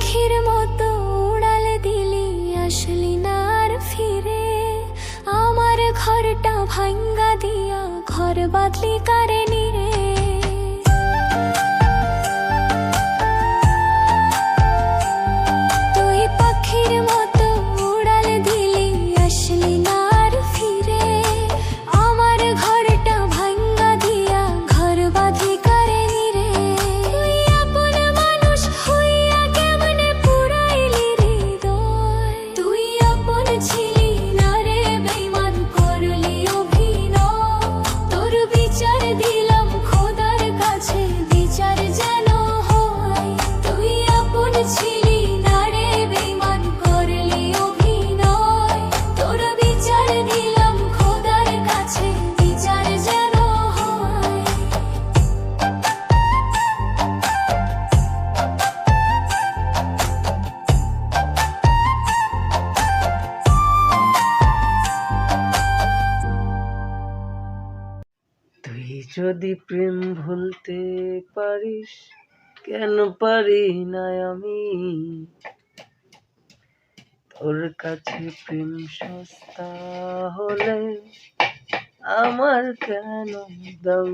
পাখির মতো উড়াল দিলি, আসলি না আর ফিরে। আমার ঘরটা ভাঙ্গা দিয়া ঘর বাদলি কারে নিরে। তুই পাখির মতো উড়াল দিলি, আসলি না আর ফিরে। আমার ঘরটা ভাঙ্গা দিয়া ঘর বাদলি কারে নিরে। তুই আপন মানুষ হইয়া কেমনে পুরাইলি হৃদয়। তুই আপন ছিলি না রে, বেঈমান করলি অভিনয়। তোর বিচার দিলাম খোদার কাছে, বিচার যেন হয়। তুই আপন ছিলি না রে, বেঈমান করলি অভিনয়। তোর বিচার দিলাম খোদার কাছে, বিচার যেন হয়। তুই যদি প্রেম ভুলতে পারিস, কেন পারি না আমি? তোর কাছে প্রেম সস্তা হলে আমার কেন দাম?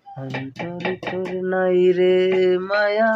অন্তরে তোর নাই রে মায়া,